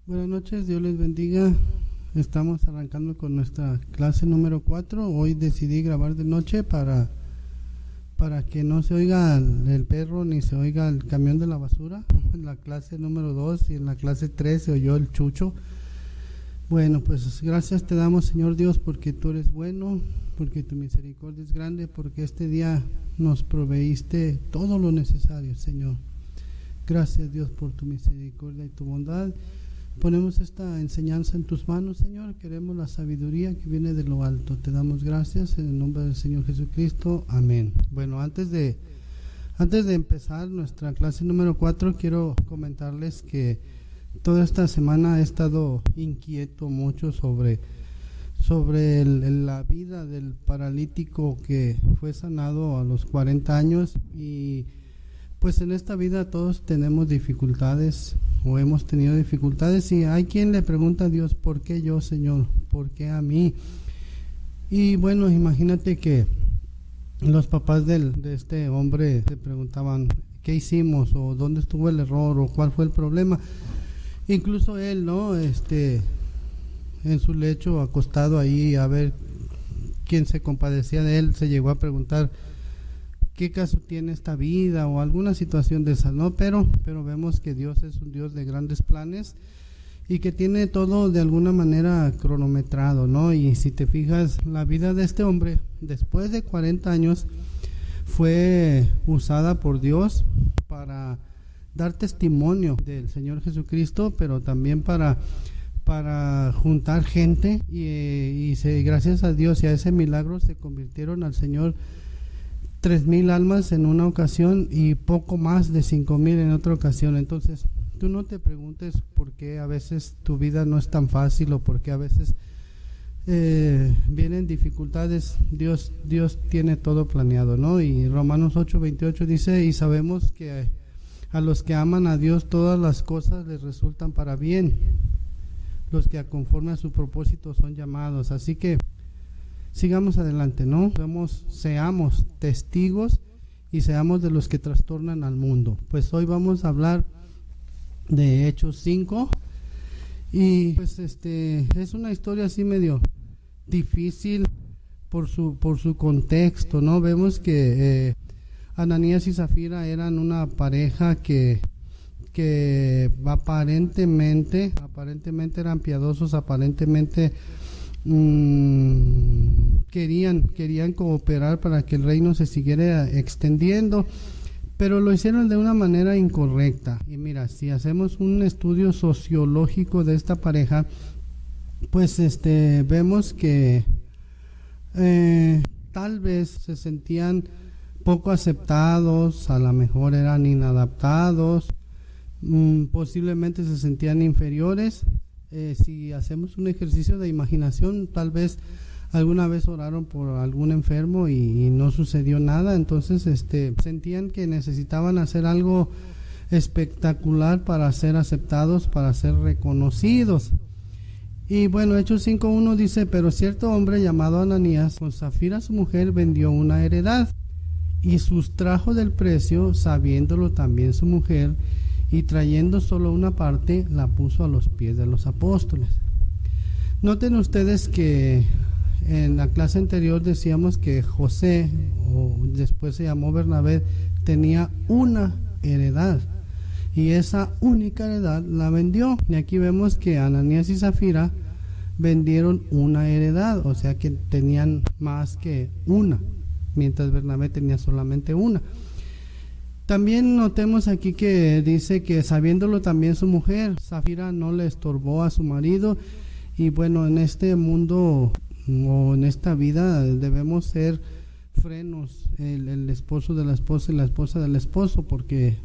Buenas noches, Dios les bendiga. Estamos arrancando con nuestra clase número 4. Hoy decidí grabar de noche para que no se oiga el perro ni se oiga el camión de la basura. En la clase número 2 y en la clase 3 se oyó el chucho. Bueno, pues gracias te damos, Señor Dios, porque tú eres bueno, porque tu misericordia es grande, porque este día nos proveíste todo lo necesario, Señor. Gracias, Dios, por tu misericordia y tu bondad. Ponemos esta enseñanza en tus manos, Señor. Queremos la sabiduría que viene de lo alto. Te damos gracias en el nombre del Señor Jesucristo. Amén. Bueno, antes de empezar nuestra clase número 4, quiero comentarles que toda esta semana he estado inquieto mucho sobre la vida del paralítico que fue sanado a los 40 años. Y pues en esta vida todos tenemos dificultades o hemos tenido dificultades, y hay quien le pregunta a Dios: ¿por qué yo, Señor? ¿Por qué a mí? Y bueno, imagínate que los papás de este hombre se preguntaban: ¿qué hicimos? ¿O dónde estuvo el error? ¿O cuál fue el problema? Incluso él, ¿no? En su lecho, acostado ahí, a ver quién se compadecía de él, se llegó a preguntar: ¿qué caso tiene esta vida? O alguna situación de esa, ¿no? Pero vemos que Dios es un Dios de grandes planes y que tiene todo de alguna manera cronometrado, ¿no? Y si te fijas, la vida de este hombre, después de 40 años, fue usada por Dios para dar testimonio del Señor Jesucristo, pero también para juntar gente y gracias a Dios y a ese milagro se convirtieron al Señor 3,000 almas en una ocasión y poco más de 5,000 en otra ocasión. Entonces, tú no te preguntes por qué a veces tu vida no es tan fácil o por qué a veces vienen dificultades. Dios tiene todo planeado, ¿no? Y Romanos 8:28 dice: y sabemos que a los que aman a Dios todas las cosas les resultan para bien, los que conforme a su propósito son llamados. Así que sigamos adelante, ¿no? Seamos testigos y seamos de los que trastornan al mundo. Pues hoy vamos a hablar de Hechos 5 y pues es una historia así medio difícil por su contexto, ¿no? Vemos que Ananías y Zafira eran una pareja que aparentemente eran piadosos, aparentemente querían cooperar para que el reino se siguiera extendiendo, pero lo hicieron de una manera incorrecta. Y mira, si hacemos un estudio sociológico de esta pareja, pues vemos que tal vez se sentían poco aceptados, a lo mejor eran inadaptados, posiblemente se sentían inferiores. Si hacemos un ejercicio de imaginación, tal vez alguna vez oraron por algún enfermo y no sucedió nada, entonces sentían que necesitaban hacer algo espectacular para ser aceptados, para ser reconocidos. Y bueno, Hechos 5:1 dice: pero cierto hombre llamado Ananías, con Zafira su mujer, vendió una heredad y sustrajo del precio, sabiéndolo también su mujer, y trayendo solo una parte, la puso a los pies de los apóstoles. Noten ustedes que en la clase anterior decíamos que José, o después se llamó Bernabé, tenía una heredad y esa única heredad la vendió. Y aquí vemos que Ananías y Zafira vendieron una heredad, o sea que tenían más que una, mientras Bernabé tenía solamente una. También notemos aquí que dice que sabiéndolo también su mujer, Zafira no le estorbó a su marido. Y bueno, en este mundo o en esta vida debemos ser frenos, el esposo de la esposa y la esposa del esposo, porque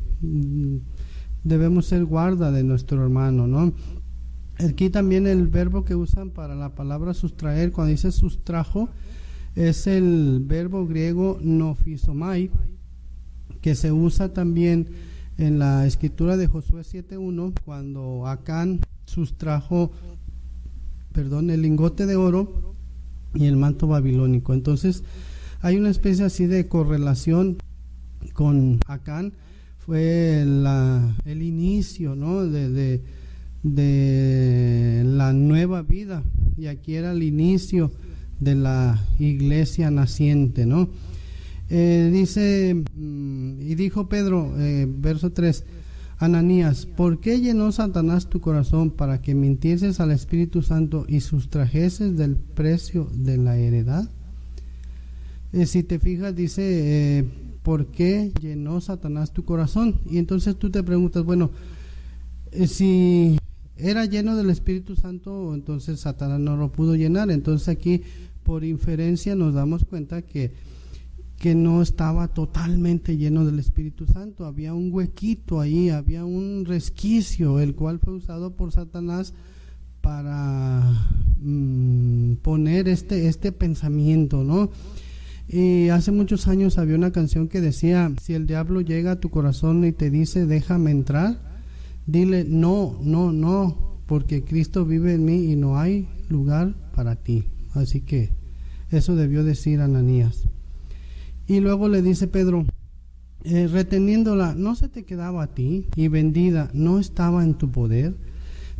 debemos ser guarda de nuestro hermano, ¿no? Aquí también el verbo que usan para la palabra sustraer, cuando dice sustrajo, es el verbo griego nofisomai, que se usa también en la escritura de Josué 7:1, cuando Acán sustrajo el lingote de oro y el manto babilónico. Entonces hay una especie así de correlación con Acán. Fue el inicio, ¿no? de de la nueva vida, y aquí era el inicio de la iglesia naciente, ¿no? Dice, y dijo Pedro, verso 3, Ananías, ¿por qué llenó Satanás tu corazón para que mintieses al Espíritu Santo y sustrajeses del precio de la heredad? Si te fijas, dice, ¿por qué llenó Satanás tu corazón? Y entonces tú te preguntas, bueno, si era lleno del Espíritu Santo, entonces Satanás no lo pudo llenar. Entonces aquí, por inferencia, nos damos cuenta que no estaba totalmente lleno del Espíritu Santo. Había un huequito ahí, había un resquicio, el cual fue usado por Satanás para poner este pensamiento, ¿no? Y hace muchos años había una canción que decía, si el diablo llega a tu corazón y te dice, déjame entrar, dile, no, porque Cristo vive en mí y no hay lugar para ti. Así que eso debió decir Ananías. Y luego le dice Pedro, reteniéndola, ¿no se te quedaba a ti? Y vendida, ¿no estaba en tu poder?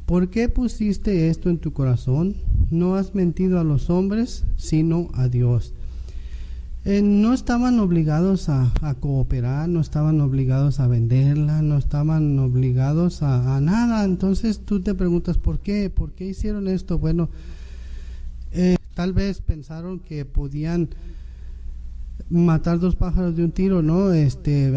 ¿Por qué pusiste esto en tu corazón? No has mentido a los hombres, sino a Dios. No estaban obligados a cooperar, no estaban obligados a venderla, no estaban obligados a nada. Entonces tú te preguntas, ¿por qué? ¿Por qué hicieron esto? Bueno, tal vez pensaron que podían matar dos pájaros de un tiro, ¿no?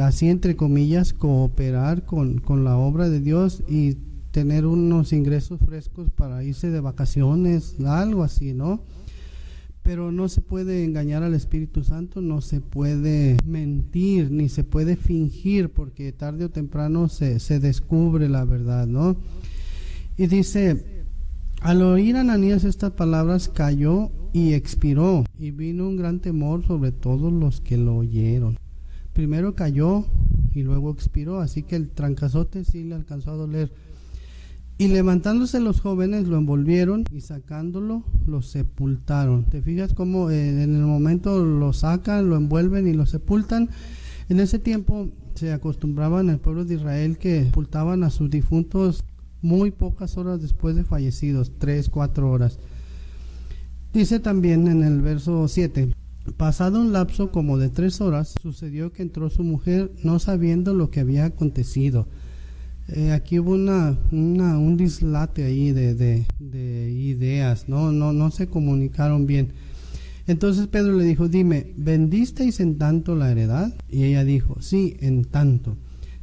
Así entre comillas, cooperar con la obra de Dios y tener unos ingresos frescos para irse de vacaciones, algo así, ¿no? Pero no se puede engañar al Espíritu Santo, no se puede mentir, ni se puede fingir, porque tarde o temprano se descubre la verdad, ¿no? Y dice, al oír Ananías estas palabras, cayó y expiró, y vino un gran temor sobre todos los que lo oyeron. Primero cayó y luego expiró, así que el trancazote sí le alcanzó a doler. Y levantándose los jóvenes lo envolvieron y sacándolo lo sepultaron. ¿Te fijas cómo en el momento lo sacan, lo envuelven y lo sepultan? En ese tiempo se acostumbraban el pueblo de Israel que sepultaban a sus difuntos muy pocas horas después de fallecidos, 3-4 horas. Dice también en el verso 7, pasado un lapso como de 3 horas, sucedió que entró su mujer no sabiendo lo que había acontecido. Aquí hubo un dislate ahí de ideas, no se comunicaron bien. Entonces Pedro le dijo, dime, ¿vendisteis en tanto la heredad? Y ella dijo, sí, en tanto.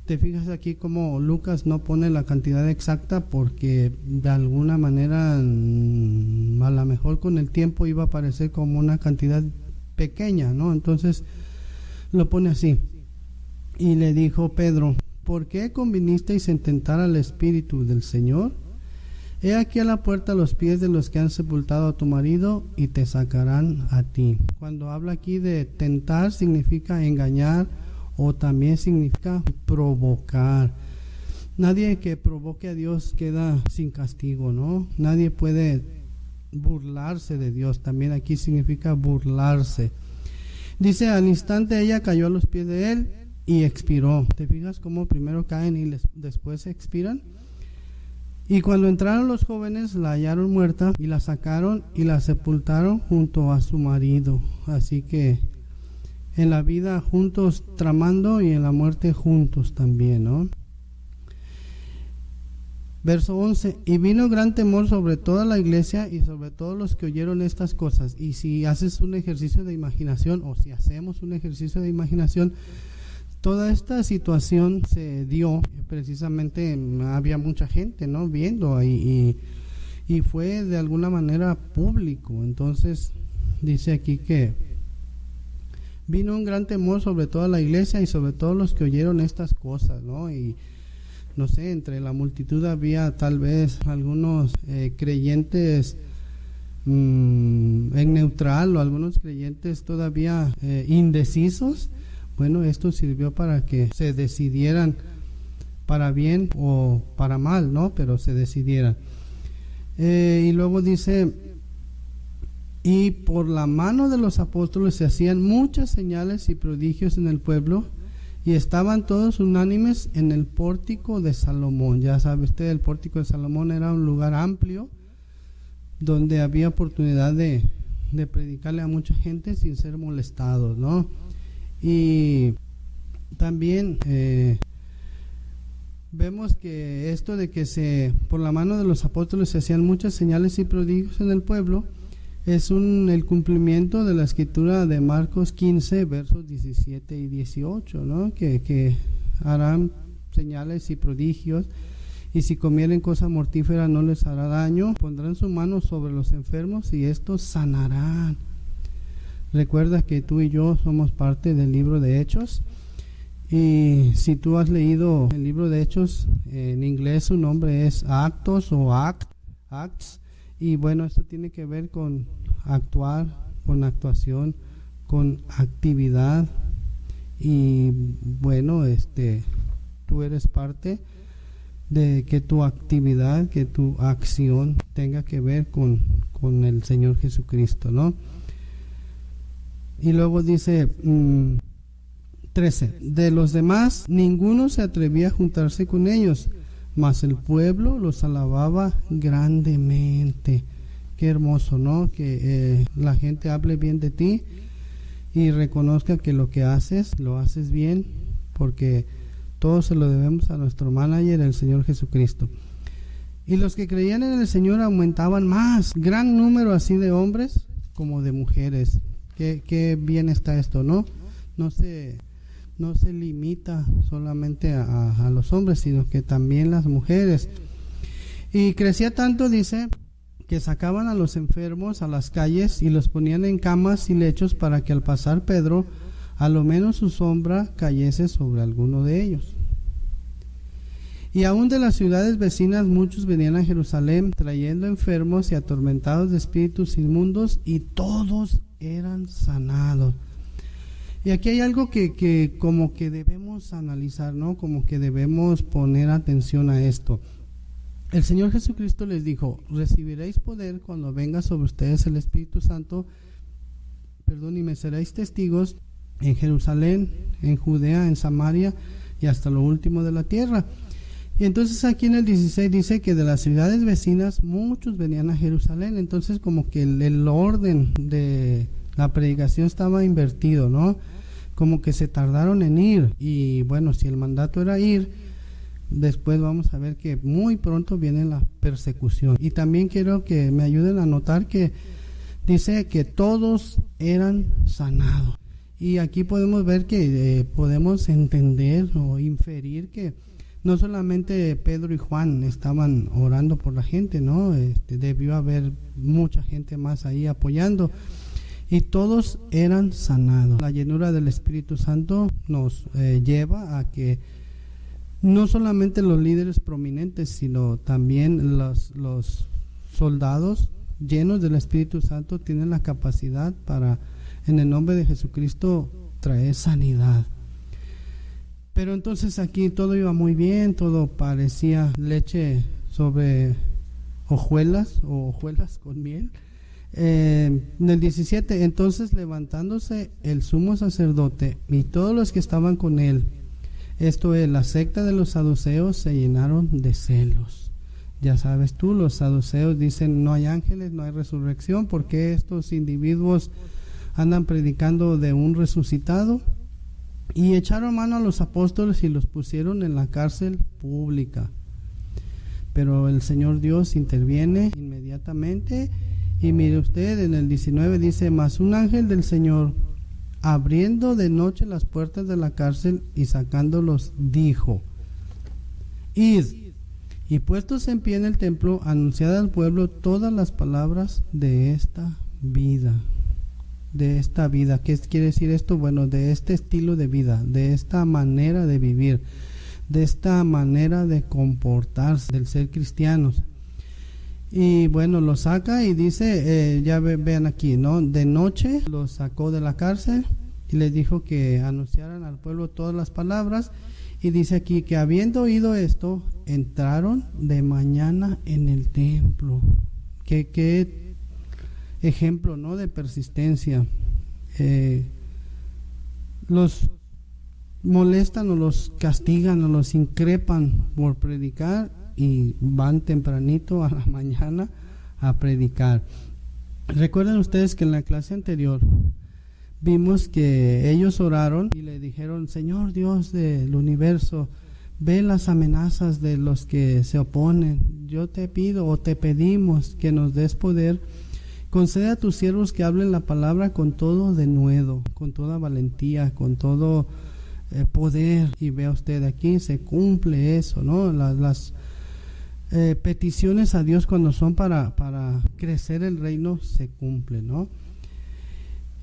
Te fijas aquí como Lucas no pone la cantidad exacta porque de alguna manera a lo mejor con el tiempo iba a parecer como una cantidad pequeña, ¿no? Entonces lo pone así. Y le dijo Pedro, ¿por qué convinisteis en tentar al Espíritu del Señor? He aquí a la puerta los pies de los que han sepultado a tu marido y te sacarán a ti. Cuando habla aquí de tentar significa engañar o también significa provocar. Nadie que provoque a Dios queda sin castigo, ¿no? Nadie puede burlarse de Dios. También aquí significa burlarse. Dice, al instante ella cayó a los pies de él y expiró. ¿Te fijas cómo primero caen y después expiran? Y cuando entraron los jóvenes la hallaron muerta y la sacaron y la sepultaron junto a su marido. Así que en la vida juntos tramando y en la muerte juntos también, ¿no? Verso 11, y vino gran temor sobre toda la iglesia y sobre todos los que oyeron estas cosas. Y si haces un ejercicio de imaginación, o si hacemos un ejercicio de imaginación, toda esta situación se dio precisamente, había mucha gente, ¿no? Viendo ahí y fue de alguna manera público. Entonces dice aquí que vino un gran temor sobre toda la iglesia y sobre todos los que oyeron estas cosas, ¿no? Y no sé, entre la multitud había tal vez algunos creyentes en neutral o algunos creyentes todavía indecisos. Bueno, esto sirvió para que se decidieran para bien o para mal, ¿no? Pero se decidieran. Y luego dice, y por la mano de los apóstoles se hacían muchas señales y prodigios en el pueblo, y estaban todos unánimes en el pórtico de Salomón. Ya sabe usted, el pórtico de Salomón era un lugar amplio donde había oportunidad de predicarle a mucha gente sin ser molestados, ¿no? Y también vemos que esto de que por la mano de los apóstoles se hacían muchas señales y prodigios en el pueblo es el cumplimiento de la escritura de Marcos 15 versos 17 y 18, ¿no? Que harán señales y prodigios, y si comieren cosa mortífera no les hará daño, pondrán su mano sobre los enfermos y estos sanarán. Recuerda que tú y yo somos parte del libro de Hechos, y si tú has leído el libro de Hechos, en inglés su nombre es Actos o Acts, y bueno, esto tiene que ver con actuar, con actuación, con actividad, y bueno, tú eres parte de que tu actividad, que tu acción tenga que ver con el Señor Jesucristo, ¿no? Y luego dice 13, de los demás ninguno se atrevía a juntarse con ellos, mas el pueblo los alababa grandemente. Qué hermoso, ¿no? Que la gente hable bien de ti y reconozca que lo que haces, lo haces bien, porque todo se lo debemos a nuestro manager, el Señor Jesucristo. Y los que creían en el Señor aumentaban más, gran número así de hombres como de mujeres. Qué bien está esto, ¿no? No se limita solamente a los hombres, sino que también las mujeres. Y crecía tanto, dice, que sacaban a los enfermos a las calles y los ponían en camas y lechos para que al pasar Pedro, a lo menos su sombra cayese sobre alguno de ellos. Y aún de las ciudades vecinas muchos venían a Jerusalén trayendo enfermos y atormentados de espíritus inmundos, y todos eran sanados. Y aquí hay algo que como que debemos analizar, ¿no? Como que debemos poner atención a esto. El Señor Jesucristo les dijo: recibiréis poder cuando venga sobre ustedes el Espíritu Santo, y me seréis testigos en Jerusalén, en Judea, en Samaria y hasta lo último de la tierra. Y entonces aquí en el 16 dice que de las ciudades vecinas muchos venían a Jerusalén. Entonces como que el orden de la predicación estaba invertido, ¿no? Como que se tardaron en ir, y bueno, si el mandato era ir, después vamos a ver que muy pronto viene la persecución. Y también quiero que me ayuden a notar que dice que todos eran sanados. Y aquí podemos ver que podemos entender o inferir que no solamente Pedro y Juan estaban orando por la gente, ¿no? Debió haber mucha gente más ahí apoyando. Y todos eran sanados. La llenura del Espíritu Santo nos lleva a que no solamente los líderes prominentes, sino también los soldados llenos del Espíritu Santo tienen la capacidad para, en el nombre de Jesucristo, traer sanidad. Pero entonces aquí todo iba muy bien, todo parecía leche sobre hojuelas o hojuelas con miel. En el 17, entonces levantándose el sumo sacerdote y todos los que estaban con él, esto es, la secta de los saduceos, se llenaron de celos. Ya sabes tú, los saduceos dicen no hay ángeles, no hay resurrección. ¿Por qué estos individuos andan predicando de un resucitado? Y echaron mano a los apóstoles y los pusieron en la cárcel pública. Pero el Señor Dios interviene inmediatamente. Y mire usted, en el 19 dice: mas un ángel del Señor, abriendo de noche las puertas de la cárcel y sacándolos, dijo: id, y puestos en pie en el templo, anunciad al pueblo todas las palabras de esta vida. De esta vida. ¿Qué quiere decir esto? Bueno, de este estilo de vida, de esta manera de vivir, de esta manera de comportarse, del ser cristianos. Y bueno, lo saca y dice, ya vean aquí, ¿no? De noche los sacó de la cárcel y les dijo que anunciaran al pueblo todas las palabras. Y dice aquí que habiendo oído esto, entraron de mañana en el templo. Qué ejemplo, ¿no? De persistencia. Los molestan o los castigan o los increpan por predicar y van tempranito a la mañana a predicar. Recuerden ustedes que en la clase anterior vimos que ellos oraron y le dijeron: Señor Dios del universo, ve las amenazas de los que se oponen. Yo te pido o te pedimos que nos des poder. Concede a tus siervos que hablen la palabra con todo denuedo, con toda valentía, con todo poder. Y vea usted, aquí se cumple eso, ¿no? Las peticiones a Dios cuando son para crecer el reino se cumplen, ¿no?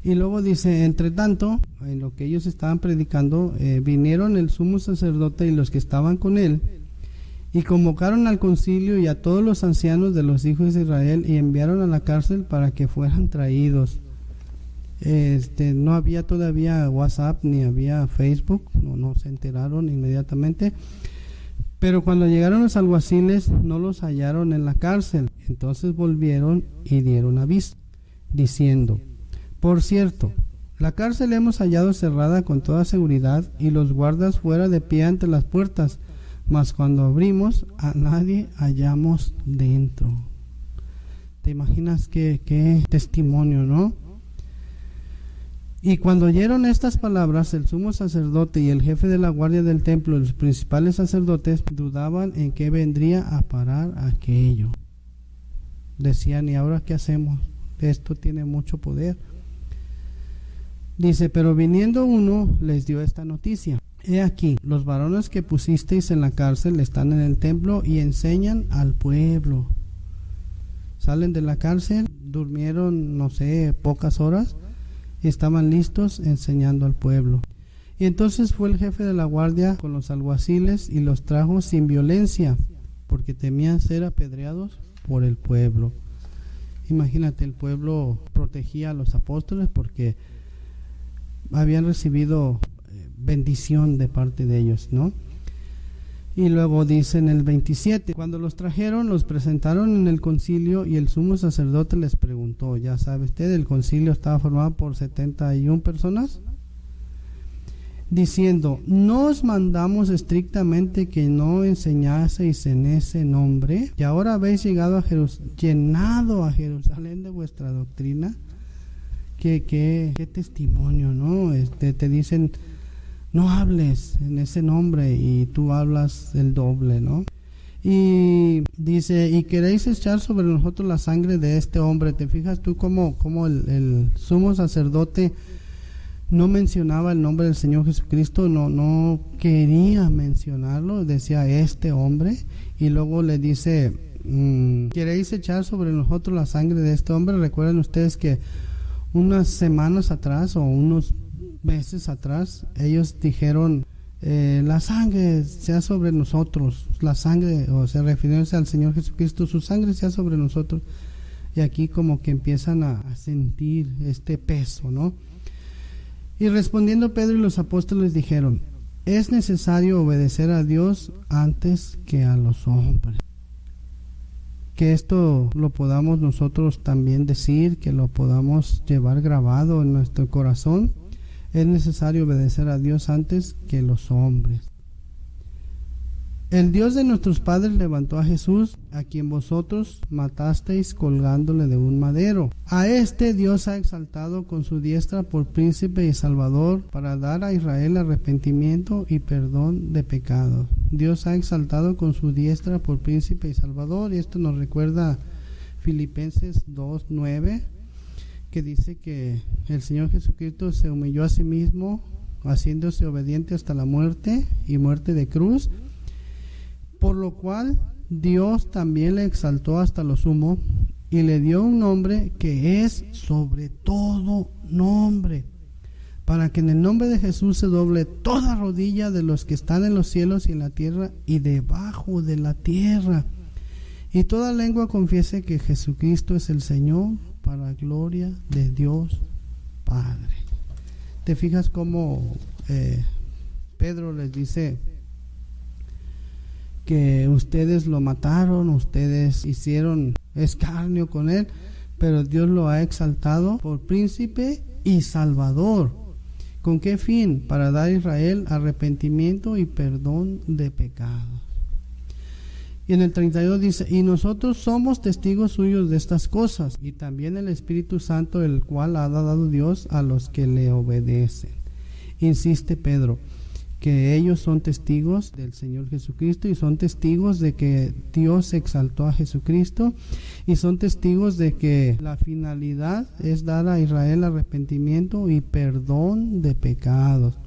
Y luego dice: entre tanto, en lo que ellos estaban predicando, vinieron el sumo sacerdote y los que estaban con él, y convocaron al concilio y a todos los ancianos de los hijos de Israel, y enviaron a la cárcel para que fueran traídos. No había todavía WhatsApp ni había Facebook, no se enteraron inmediatamente. Pero cuando llegaron los alguaciles no los hallaron en la cárcel. Entonces volvieron y dieron aviso, diciendo: por cierto, la cárcel hemos hallado cerrada con toda seguridad y los guardas fuera de pie ante las puertas, mas cuando abrimos a nadie hallamos dentro. ¿Te imaginas qué testimonio, no? Y cuando oyeron estas palabras, el sumo sacerdote y el jefe de la guardia del templo y los principales sacerdotes dudaban en qué vendría a parar aquello. Decían: ¿y ahora qué hacemos? Esto tiene mucho poder. Dice: pero viniendo uno les dio esta noticia: he aquí, los varones que pusisteis en la cárcel están en el templo y enseñan al pueblo. Salen de la cárcel, durmieron, no sé, pocas horas, y estaban listos enseñando al pueblo. Y entonces fue el jefe de la guardia con los alguaciles y los trajo sin violencia, porque temían ser apedreados por el pueblo. Imagínate, el pueblo protegía a los apóstoles porque habían recibido bendición de parte de ellos, ¿no? Y luego dice en el 27: cuando los trajeron, los presentaron en el concilio, y el sumo sacerdote les preguntó. Ya sabe usted, el concilio estaba formado por 71 personas, diciendo: ¿no os mandamos estrictamente que no enseñaseis en ese nombre? Y ahora habéis llegado llenado a Jerusalén de vuestra doctrina. Qué testimonio, ¿no? Te dicen: no hables en ese nombre, y tú hablas el doble, ¿no? Y dice: y queréis echar sobre nosotros la sangre de este hombre. ¿Te fijas tú cómo el sumo sacerdote no mencionaba el nombre del Señor Jesucristo? No quería mencionarlo, decía este hombre. Y luego le dice: ¿queréis echar sobre nosotros la sangre de este hombre? Recuerden ustedes que unas semanas atrás o unos meses atrás ellos dijeron: la sangre sea sobre nosotros, la sangre, o sea, refiriéndose al Señor Jesucristo, su sangre sea sobre nosotros. Y aquí como que empiezan a sentir este peso, ¿no? Y respondiendo Pedro y los apóstoles dijeron: es necesario obedecer a Dios antes que a los hombres. Que esto lo podamos nosotros también decir, que lo podamos llevar grabado en nuestro corazón. Es necesario obedecer a Dios antes que los hombres. El Dios de nuestros padres levantó a Jesús, a quien vosotros matasteis colgándole de un madero. A este Dios ha exaltado con su diestra por príncipe y salvador, para dar a Israel arrepentimiento y perdón de pecados. Dios ha exaltado con su diestra por príncipe y salvador. Y esto nos recuerda Filipenses 2:9, que dice que el Señor Jesucristo se humilló a sí mismo, haciéndose obediente hasta la muerte y muerte de cruz, por lo cual Dios también le exaltó hasta lo sumo y le dio un nombre que es sobre todo nombre, para que en el nombre de Jesús se doble toda rodilla de los que están en los cielos y en la tierra y debajo de la tierra, y toda lengua confiese que Jesucristo es el Señor, para gloria de Dios Padre. ¿Te fijas cómo Pedro les dice que ustedes lo mataron, ustedes hicieron escarnio con él, pero Dios lo ha exaltado por príncipe y salvador? ¿Con qué fin? Para dar a Israel arrepentimiento y perdón de pecados. Y en el 32 dice, y nosotros somos testigos suyos de estas cosas, y también el Espíritu Santo, el cual ha dado Dios a los que le obedecen. Insiste Pedro, que ellos son testigos del Señor Jesucristo y son testigos de que Dios exaltó a Jesucristo y son testigos de que la finalidad es dar a Israel arrepentimiento y perdón de pecados.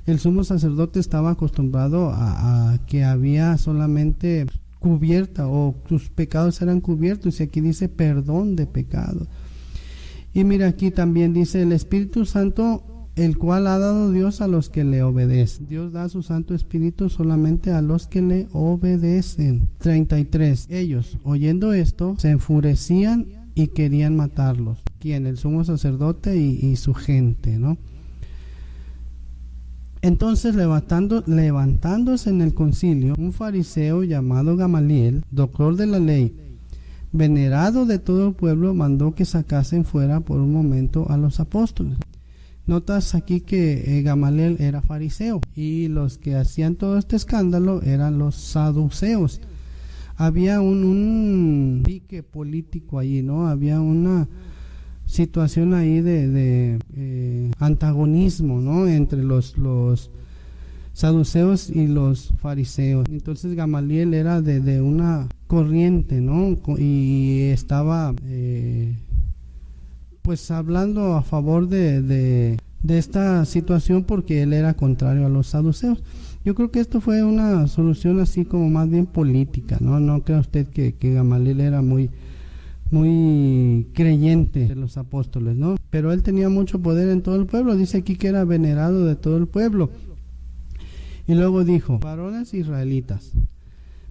El sumo sacerdote estaba acostumbrado a que había solamente cubierta o sus pecados eran cubiertos, y aquí dice perdón de pecados. Y mira, aquí también dice el Espíritu Santo, el cual ha dado Dios a los que le obedecen. Dios da su Santo Espíritu solamente a los que le obedecen. 33. Ellos, oyendo esto, se enfurecían y querían matarlos. ¿Quién? El sumo sacerdote y su gente, ¿no? Entonces, levantándose en el concilio, un fariseo llamado Gamaliel, doctor de la ley, venerado de todo el pueblo, mandó que sacasen fuera por un momento a los apóstoles. Notas aquí que Gamaliel era fariseo y los que hacían todo este escándalo eran los saduceos. Había un pique político allí, ¿no? Había una situación ahí de antagonismo, ¿no? Entre los saduceos y los fariseos. Entonces Gamaliel era de una corriente, ¿no? Y estaba pues hablando a favor de esta situación porque él era contrario a los saduceos. Yo creo que esto fue una solución así como más bien política, ¿no? No crea usted que Gamaliel era muy creyente de los apóstoles, ¿no? Pero él tenía mucho poder en todo el pueblo. Dice aquí que era venerado de todo el pueblo. Y luego dijo, varones israelitas,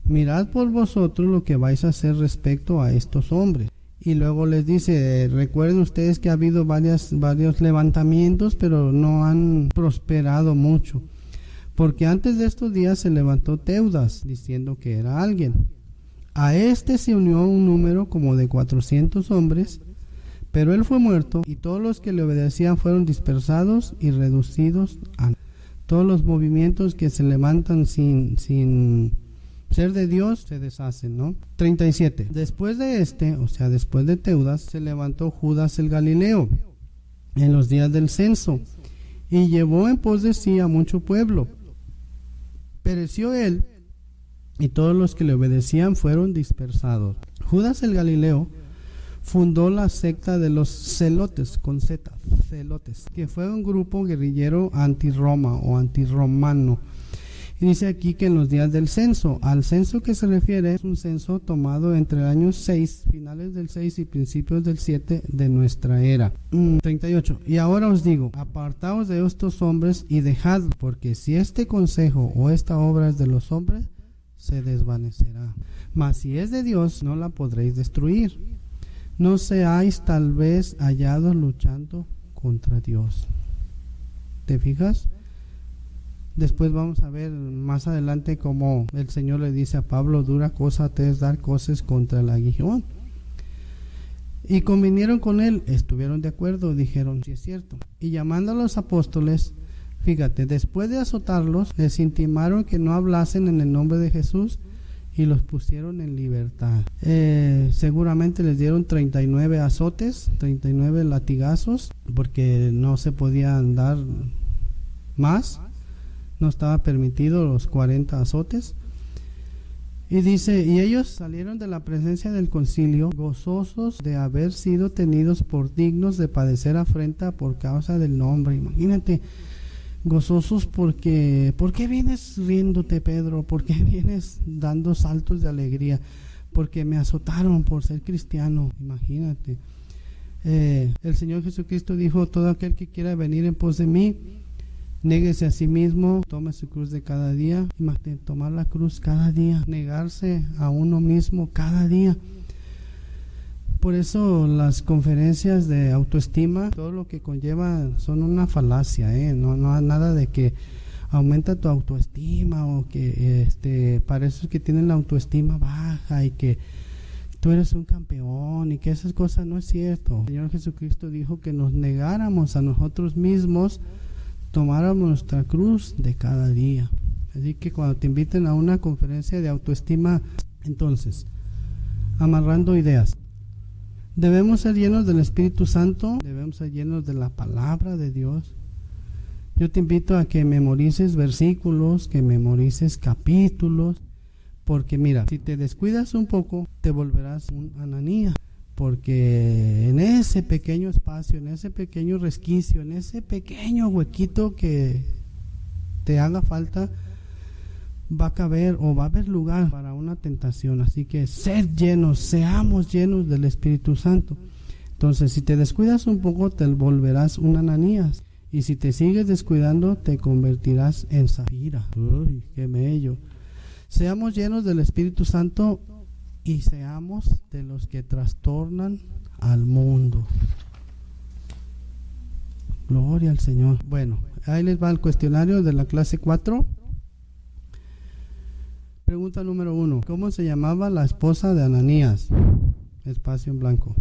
mirad por vosotros lo que vais a hacer respecto a estos hombres. Y luego les dice, recuerden ustedes que ha habido varios levantamientos, pero no han prosperado mucho. Porque antes de estos días se levantó Teudas, diciendo que era alguien. A este se unió un número como de 400 hombres, pero él fue muerto, y todos los que le obedecían fueron dispersados y reducidos a todos los movimientos que se levantan sin ser de Dios se deshacen, ¿no? 37. Después de después de Teudas, se levantó Judas el Galileo en los días del censo y llevó en pos de sí a mucho pueblo. Pereció él y todos los que le obedecían fueron dispersados. Judas el Galileo fundó la secta de los celotes, con Z, celotes, que fue un grupo guerrillero anti-Roma o anti-romano. Y dice aquí que en los días del censo, al censo que se refiere es un censo tomado entre el año 6, finales del 6 y principios del 7 de nuestra era. 38. Y ahora os digo, apartaos de estos hombres y dejadlos, porque si este consejo o esta obra es de los hombres, se desvanecerá. Mas si es de Dios, no la podréis destruir. No seáis tal vez hallados luchando contra Dios. ¿Te fijas? Después vamos a ver más adelante cómo el Señor le dice a Pablo, dura cosa te es dar cosas contra el aguijón. Y convinieron con él, estuvieron de acuerdo, dijeron, sí es cierto. Y llamando a los apóstoles, fíjate, después de azotarlos, les intimaron que no hablasen en el nombre de Jesús y los pusieron en libertad. Seguramente les dieron 39 azotes, 39 latigazos, porque no se podían dar más. No estaba permitido los 40 azotes. Y dice, y ellos salieron de la presencia del concilio gozosos de haber sido tenidos por dignos de padecer afrenta por causa del nombre. Imagínate, gozosos porque, ¿por qué vienes riéndote, Pedro? ¿Por qué vienes dando saltos de alegría? Porque me azotaron por ser cristiano. Imagínate. El Señor Jesucristo dijo, todo aquel que quiera venir en pos de mí, néguese a sí mismo, tome su cruz de cada día. Imagínate, tomar la cruz cada día, negarse a uno mismo cada día. Por eso las conferencias de autoestima, todo lo que conlleva son una falacia, no nada de que aumenta tu autoestima o que para esos que tienen la autoestima baja y que tú eres un campeón y que esas cosas no es cierto. El Señor Jesucristo dijo que nos negáramos a nosotros mismos, tomáramos nuestra cruz de cada día. Así que cuando te inviten a una conferencia de autoestima, entonces, amarrando ideas, debemos ser llenos del Espíritu Santo, debemos ser llenos de la palabra de Dios. Yo te invito a que memorices versículos, que memorices capítulos, porque mira, si te descuidas un poco, te volverás un Ananías, porque en ese pequeño espacio, en ese pequeño resquicio, en ese pequeño huequito que te haga falta, va a caber o va a haber lugar para una tentación. Así que sed llenos, seamos llenos del Espíritu Santo. Entonces, si te descuidas un poco, te volverás un Ananías. Y si te sigues descuidando, te convertirás en Zafira. Uy, qué bello. Seamos llenos del Espíritu Santo y seamos de los que trastornan al mundo. Gloria al Señor. Bueno, ahí les va el cuestionario de la clase 4. Pregunta número 1. ¿Cómo se llamaba la esposa de Ananías? Espacio en blanco.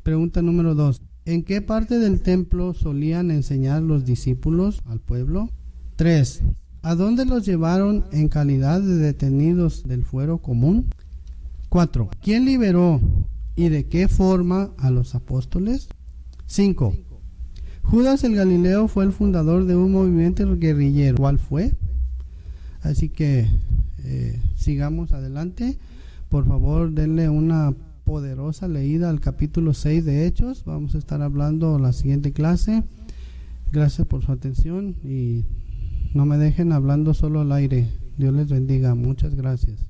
Pregunta número 2. ¿En qué parte del templo solían enseñar los discípulos al pueblo? 3. ¿A dónde los llevaron en calidad de detenidos del fuero común? 4. ¿Quién liberó y de qué forma a los apóstoles? 5. Judas el Galileo fue el fundador de un movimiento guerrillero. ¿Cuál fue? Así que sigamos adelante. Por favor, denle una poderosa leída al capítulo 6 de Hechos. Vamos a estar hablando la siguiente clase. Gracias por su atención y no me dejen hablando solo al aire. Dios les bendiga. Muchas gracias.